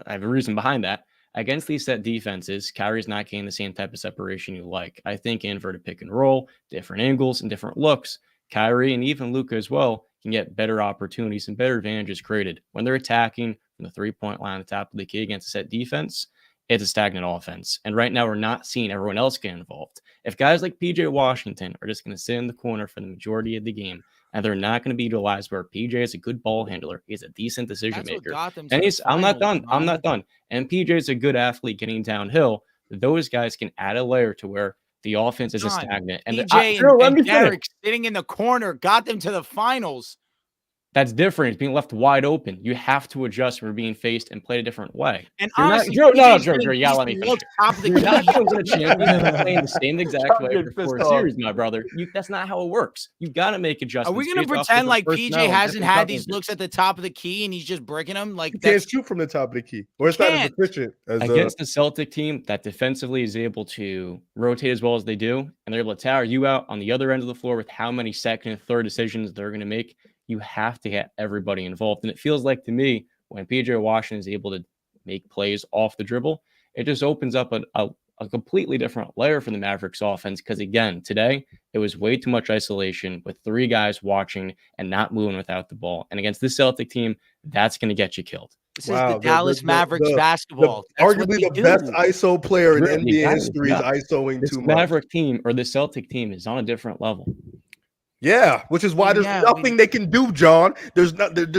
I have a reason behind that. Against these set defenses, Kyrie's not getting the same type of separation you like. I think inverted pick and roll, different angles and different looks, Kyrie and even Luka as well can get better opportunities and better advantages created. When they're attacking from the 3-point line at the top of the key against a set defense, it's a stagnant offense. And right now we're not seeing everyone else get involved. If guys like PJ Washington are just going to sit in the corner for the majority of the game, and they're not going to be utilized where PJ is a good ball handler. He's a decent decision That's what maker. got them to And the I'm not finals, done. I'm man. not done. And PJ is a good athlete getting downhill. Those guys can add a layer to where the offense is John, stagnant. And PJ and Derek sitting in the corner got them to the finals. That's different. It's being left wide open. You have to adjust for being faced and play a different way. And You're honestly, Drew, PJ's you getting gotta let me decent finish. looks top of the You're not key. going to win a championship playing the same exact way getting for 4 pissed off. series, my brother. That's not how it works. You've got to make Are adjustments. we going to based off pretend like different PJ personnel and hasn't different had these coverages. looks at the top of the key and he's just bricking them? Like You can't that's shoot from the top of the key, or it's not as Can't. efficient as Against the Celtic team that defensively is able to rotate as well as they do, and they're able to tire you out on the other end of the floor with how many second and third decisions they're going to make, you have to get everybody involved. And it feels like to me, when PJ Washington is able to make plays off the dribble, it just opens up a completely different layer for the Mavericks offense. Because again, today, it was way too much isolation with 3 guys watching and not moving without the ball. And against this Celtic team, that's going to get you killed. this is the Dallas Mavericks basketball. That's what arguably they the do. best ISO player in Really, NBA guys, history is yeah. ISOing This too much. Maverick team or the Celtic team is on a different level. Yeah, which is why there's nothing they can do, John. There's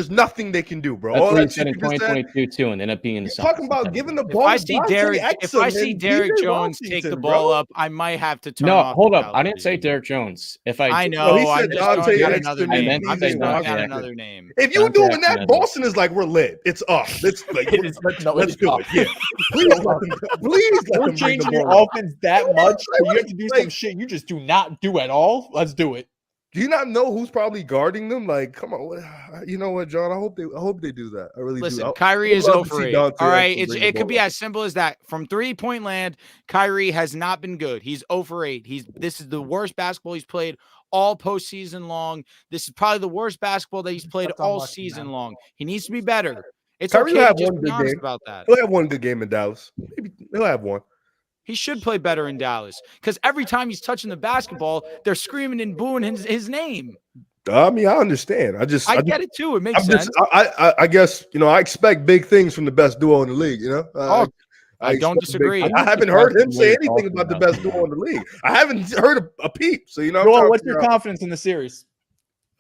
nothing they can do, bro. That's All what he that said shit in you just said. 2022 too, and ended up being in the You're talking about giving the If ball I to see Dante Derek, if I Exum see and Derek PJ Jones take the Washington, ball bro. up, I might have to turn No, off. hold the up. I didn't say television. Derek Jones. If I I did- know. he said I'm just Dante throwing out Exum another and name. PJ I'm just throwing out Washington. another name. If you Dante doing Exum that, has Boston is like we're lit. It's us. Let's like It is- no, let's it's do not. it. Yeah, please let them. Please let We're them bring the changing your ball up. offense that much. So you have to do Like- some shit you just do not do at all. Let's do it. Do you not know who's probably guarding them? Like, come on, you know what, John? I hope they do that. I really Listen, do. Kyrie is love to over see 8. Dante All right, actually bring the it could ball be up. as simple as that. From 3-point land, Kyrie has not been good. He's over 8. This is the worst basketball he's played all postseason long. This is probably the worst basketball that he's played That's how all much, season man. long. He needs to be better. It's Kyrie will okay to have just one be good honest game. about that. He'll have one good game in Dallas. Maybe he'll have one. He should play better in Dallas because every time he's touching the basketball, they're screaming and booing his name. I mean, I understand. I get it too. It makes sense. I guess I expect big things from the best duo in the league. You know, I don't expect disagree. big- I haven't heard him say anything talking about the about. best duo in the league. I haven't heard a peep. So I'm Joel, trying to what's your figure out- confidence in the series?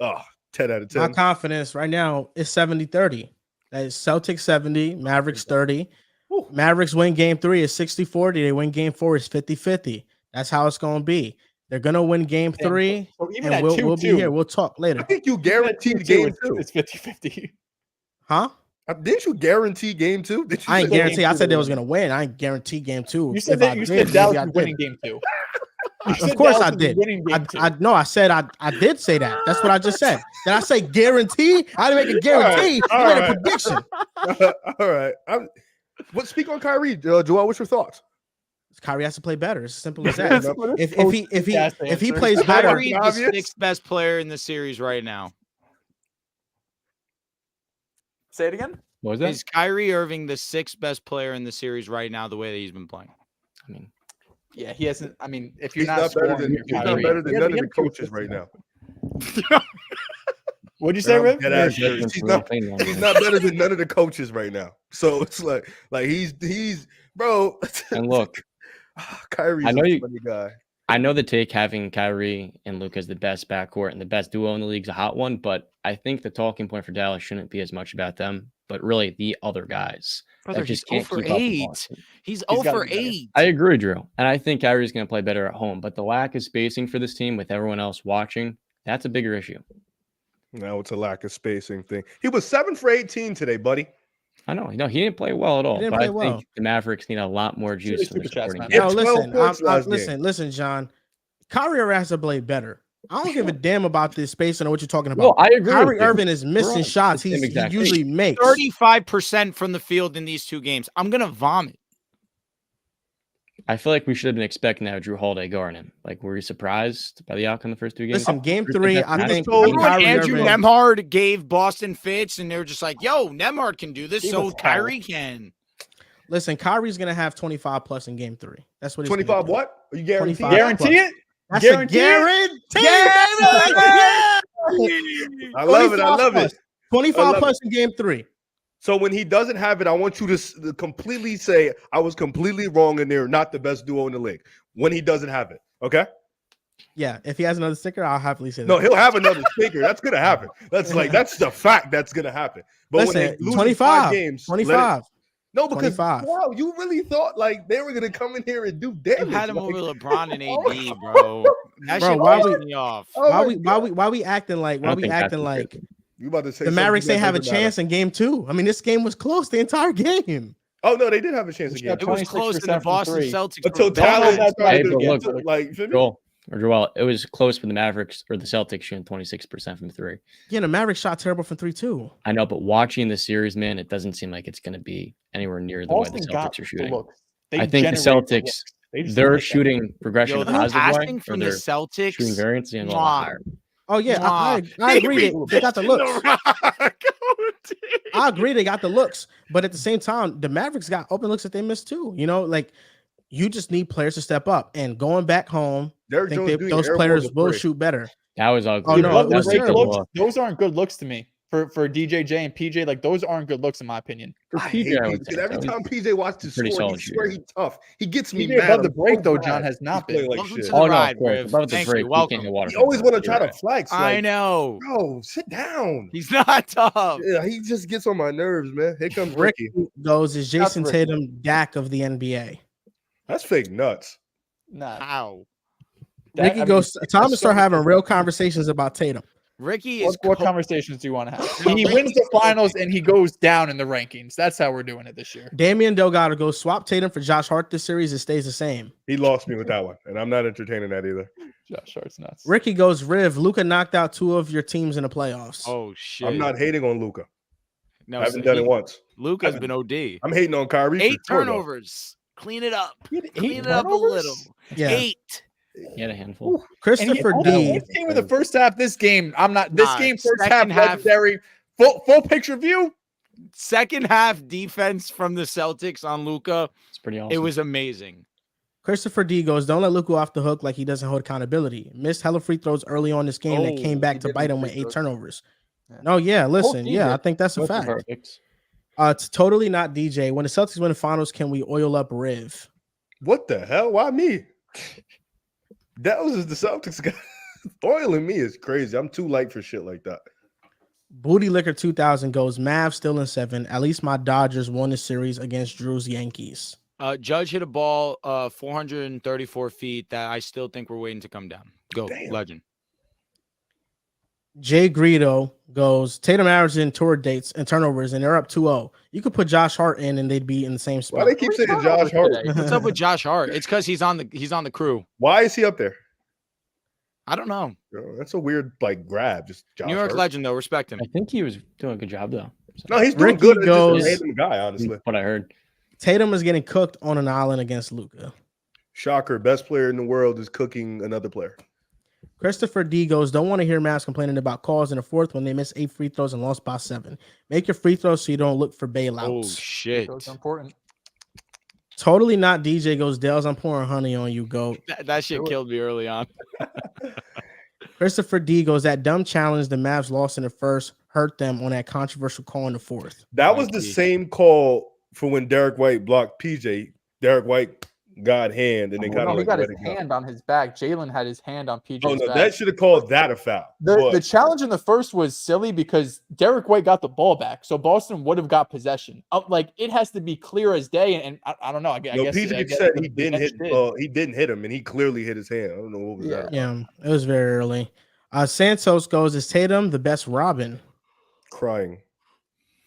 10 out of My 10. confidence right now is 70-30. That is Celtics 70, Mavericks 30. Whew. Mavericks win game 3 is 60-40. They win game 4 is 50-50. That's how it's going to be. They're going to win game 3, So even and at we'll be 2-2, here. We'll talk I later. think you guaranteed game 2. It's 50-50. Huh? Didn't you guarantee game 2? Did you I ain't say- guarantee. I said they was game going to win. I ain't guarantee game 2. You said If that I you did, said maybe Dallas I was did. winning game 2. Of course I did. I said I did say that. That's what I just said. Did I say guarantee? I didn't make a guarantee. All I made right. a prediction. All right. Speak on Kyrie, Joel. What's your thoughts? Kyrie has to play better. It's as simple as that. If he Answer. plays better, Kyrie, the obvious. 6th best player in the series right now. Say it again. What was that? Is Kyrie Irving the 6th best player in the series right now? The way that he's been playing. I mean, Yeah, he hasn't. I mean, if you're He's not not better scoring, than you're he's not Kyrie. better than Yeah, none but of he the had coaches right now. What'd you say, I'm Riv? dead ass Yeah, serious. He's real not thing, he's not better than none of the coaches right now. So it's like he's bro. and look, Kyrie's I know a you- funny guy. I know the take having Kyrie and Luka as the best backcourt and the best duo in the league is a hot one, but I think the talking point for Dallas shouldn't be as much about them, but really the other guys. Brother, that he's just can't 0 for keep up with 8. Boston. He's He's 0 gotta for be better. 8. I agree, Drew. And I think Kyrie's going to play better at home, but the lack of spacing for this team with everyone else watching, that's a bigger issue. No, it's a lack of spacing thing. He was 7 for 18 today, buddy. I know. No, he didn't play well at all. didn't But play I well. think the Mavericks need a lot more juice from the super chats, supporting man. Yeah, cast. No, 12 listen, points last game. listen, John. Kyrie Irving has to play better. I don't give a damn about this space and what you're talking No, about. I agree. Kyrie with you. Irving is missing Right. shots. Same He exact thing. usually makes 35% from the field in these 2 games. I'm gonna vomit. I feel like we should have been expecting to have Drew Holiday guard him. Like, were you surprised by the outcome of the first 2 games? Listen, game Drew 3, think I that's think massive? Remember when Kyrie Andrew Irving. Nemhard gave Boston fits, and they were just like, "Yo, Nemhard can do this, He so was Kyrie can." Listen, Kyrie's gonna have 25 plus in game 3. That's what he's gonna 25 do. what? Are you guaranteed? 25. Guarantee it? That's Guarantee a it? guarantee. I love it. I 25 love plus. it. 25 love plus in game 3. So when he doesn't have it, I want you to completely say I was completely wrong and they're not the best duo in the league when he doesn't have it. Okay. Yeah, if he has another sticker, I'll happily say that. No, he'll have another stinker. That's gonna happen. That's the fact that's gonna happen. But Listen, when they lose 25 5 games, 25. No, because 25. wow, you really thought like they were gonna come in here and do You damage. had him like, over LeBron and AD, bro. That Bro, shit why pissed we- me off. oh my Why we acting like I don't think that's the truth. You about to say the Mavericks something ain't that have a doesn't matter. chance in game 2? I mean, this game was close the entire game. Oh no, they did have a chance again. It was close in the 26% from Boston three. Celtics. Until were bad. Talon That's started Hey, to but get look, to, like feel me? Joel or Joel, it was close for the Mavericks or the Celtics shooting 26% from 3. Yeah, the Mavericks shot terrible from 3 too. I know, but watching the series, man, it doesn't seem like it's going to be anywhere near the way the Boston got Celtics are the shooting. looks. They I think the generate the Celtics, looks. They just they're hit them. shooting progression Yo, in a the positive way, passing or from the they're Celtics. shooting variance and a lot higher. Oh yeah, I Mwah. agree. They got the looks. I agree they got the looks, but at the same time, the Mavericks got open looks that they missed too. You know, like you just need players to step up. And going back home, I Derrick think Jones doing those air players balls will free. shoot better. That was ugly. Oh, no, bro. it was That a good terrible. look. Those aren't good looks to me. For DJJ and PJ, like those aren't good looks in my opinion. For I hate PJ, I PJ would because say every that time was PJ watches pretty score, he solid swear shooter. he's tough. He gets me PJ mad. above the I'm break so though, mad. John has He's not playing been. like Welcome shit. to the Oh no, ride, of course. Riv. Above the Thank you. break, he Welcome. can't get water. You from always him. want to You're try right. to flex. I Like, know. bro, sit down. He's not tough. Yeah, he just gets on my nerves, man. Here comes Ricky. Ricky goes is That's Jason Ricky. Tatum Dak of the NBA. That's fake nuts. Nah. How? Ricky goes. Time to start having real conversations about Tatum. Ricky is What co- conversations do you want to have? No, He Ricky- wins the finals and he goes down in the rankings. That's how we're doing it this year. Damian Delgado goes swap Tatum for Josh Hart this series. It stays the same. He lost me with that one, and I'm not entertaining that either. Josh Hart's nuts. Ricky goes Riv. Luka knocked out 2 of your teams in the playoffs. Oh shit! I'm not hating on Luca. No, I haven't done it once. Luca's I've been OD. I'm hating on Kyrie. 8 for sure, though. turnovers. Clean it up. He had 8 Clean it up a turnovers? little. Yeah. 8. He had a handful. And he Christopher only D. came in the first half. This game, I'm not. This Nah, game, first half, second half- legendary. Full picture view. Second half defense from the Celtics on Luca. It's pretty awesome. It was amazing. Christopher D goes, don't let Luka off the hook like he doesn't hold accountability. Missed hella free throws early on this game that came back he to did bite miss him with free 8 throws. turnovers. Yeah. No, yeah, listen, team yeah, did. I think that's a Both were fact. perfect. It's totally not DJ. When the Celtics win the finals, can we oil up Riv? What the hell? Why me? That was the Celtics guy. Oiling me is crazy. I'm too light for shit like that. Booty Liquor 2000 goes, Mavs still in 7. At least my Dodgers won the series against Drew's Yankees. Judge hit a ball 434 feet that I still think we're waiting to come down. Go, Damn. legend. Jay Greedo goes, Tatum averaging tour dates and turnovers, and they're up 2-0. You could put Josh Hart in, and they'd be in the same Why spot. they keep saying Josh Hart? What's up with Josh Hart? It's because he's on the crew. Why is he up there? I don't know. Yo, that's a weird like grab. Just Josh New York Hart. legend though. Respect him. I think he was doing a good job though. So, No, he's doing Ricky good. It's just goes- a random guy, honestly. what I heard. Tatum is getting cooked on an island against Luka. Shocker. Best player in the world is cooking another player. Christopher D goes, don't want to hear Mavs complaining about calls in the fourth when they missed 8 free throws and lost by 7. Make your free throws so you don't look for Oh bailouts. shit! Those are important. Totally not DJ goes, Dales, I'm pouring honey on you, goat. That shit killed me early on. Christopher D goes, that dumb challenge the Mavs lost in the first hurt them on that controversial call in the fourth. That was the Mikey. same call for when Derek White blocked PJ. Derek White got hand and they kind No, of he like got let his it go. hand on his back. Jalen had his hand on PJ's Oh no, back. that should have called that a foul. The But challenge in the first was silly because Derek White got the ball back, so Boston would have got possession. Like it has to be clear as day, and I don't know. I no, guess PJ said he didn't hit. He didn't hit him, and he clearly hit his hand. I don't know what was that. Yeah, it was very early. Santos goes, is Tatum the best Robin? Crying.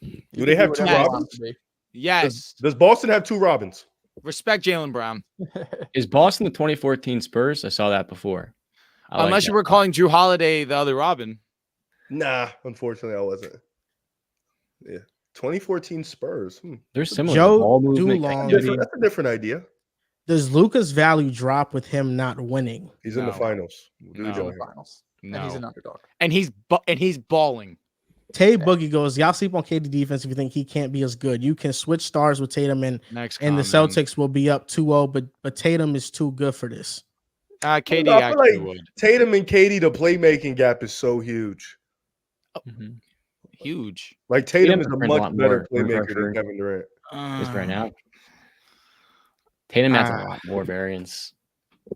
You Do can they have whatever two you Yes. want Robins? to be. Yes. Does Boston have two Robins? Respect Jalen Brown. Is Boston the 2014 Spurs? I saw that before. I like Unless you that. were calling Drew Holiday the other Robin. Nah, unfortunately, I wasn't. Yeah, 2014 Spurs. They're similar. Joe Ball movement, Dulong. activity. That's a different idea. Does Luka's value drop with him not winning? He's in the No. finals. Do No. Joe In here. the finals, No. and he's an underdog. And he's balling. Tay Boogie goes, y'all sleep on KD defense if you think he can't be as good. You can switch stars with Tatum and Next the comment. Celtics will be up 2-0, but Tatum is too good for this. KD I feel actually like would. Tatum and Katie, the playmaking gap is so huge. Mhm. Huge. Like Tatum is a Tatum's a much lot better more playmaker than pressure. Kevin Durant. Just right now. Tatum adds a Ah. lot more variance.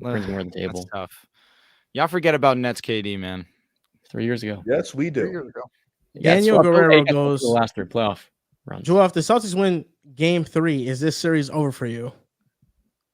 Brings more to the That's table. tough. Y'all forget about Nets KD, man. 3 years ago. Yes, we 3 do. years ago. Daniel Guerrero goes, the last 3 playoff runs. Joel, if the Celtics win game 3, is this series over for you?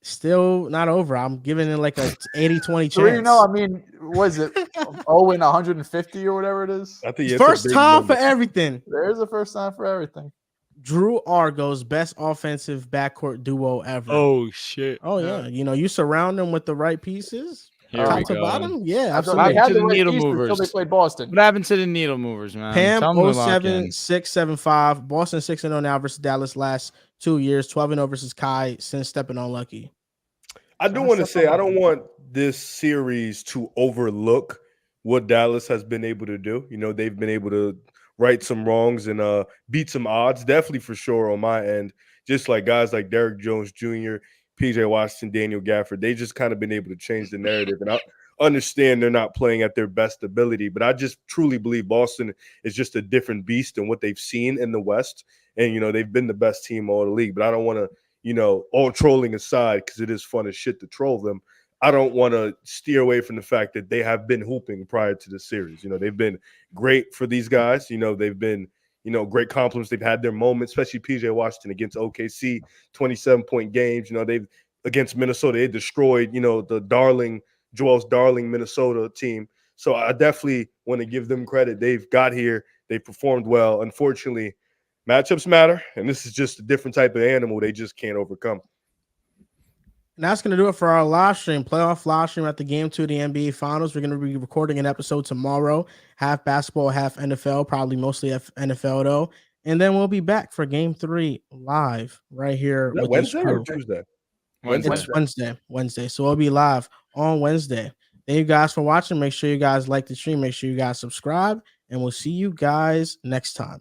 Still not over. I'm giving it like a 80-20 chance. 3, I mean, was it 150 or whatever it is? I think it's First a big time number. for everything. There's a first time for everything. Drew Argo's best offensive backcourt duo ever. Oh shit. Oh yeah. You surround them with the right pieces. Here Top we to go. bottom. Yeah, They absolutely. had to the the right needle pieces movers. until they played Boston. What happened to the needle movers, man? Pam Tell 'em to lock 07 in. 675. Boston 6-0 now versus Dallas last 2 years. 12-0 versus Kai since stepping on Lucky. I do want to say I don't want this series to overlook what Dallas has been able to do. They've been able to right some wrongs and beat some odds, definitely for sure on my end. Just like guys like Derrick Jones Jr., PJ Washington, Daniel Gafford, they just kind of been able to change the narrative. And I understand they're not playing at their best ability, but I just truly believe Boston is just a different beast than what they've seen in the West. And, they've been the best team all the league, but I don't want to, all trolling aside, because it is fun as shit to troll them. I don't want to steer away from the fact that they have been hooping prior to the series. They've been great for these guys. They've been, great compliments. They've had their moments, especially PJ Washington against OKC, 27-point games. They've against Minnesota, they destroyed, the Joel's darling Minnesota team. So I definitely want to give them credit. They've got here. They performed well. Unfortunately, matchups matter, and this is just a different type of animal they just can't overcome. And that's going to do it for our live stream, playoff live stream at the Game 2 of the NBA Finals. We're going to be recording an episode tomorrow, half basketball, half NFL, probably mostly NFL though. And then we'll be back for Game 3 live right here. With Wednesday this or crew. Tuesday? It's Wednesday. So we'll be live on Wednesday. Thank you guys for watching. Make sure you guys like the stream. Make sure you guys subscribe. And we'll see you guys next time.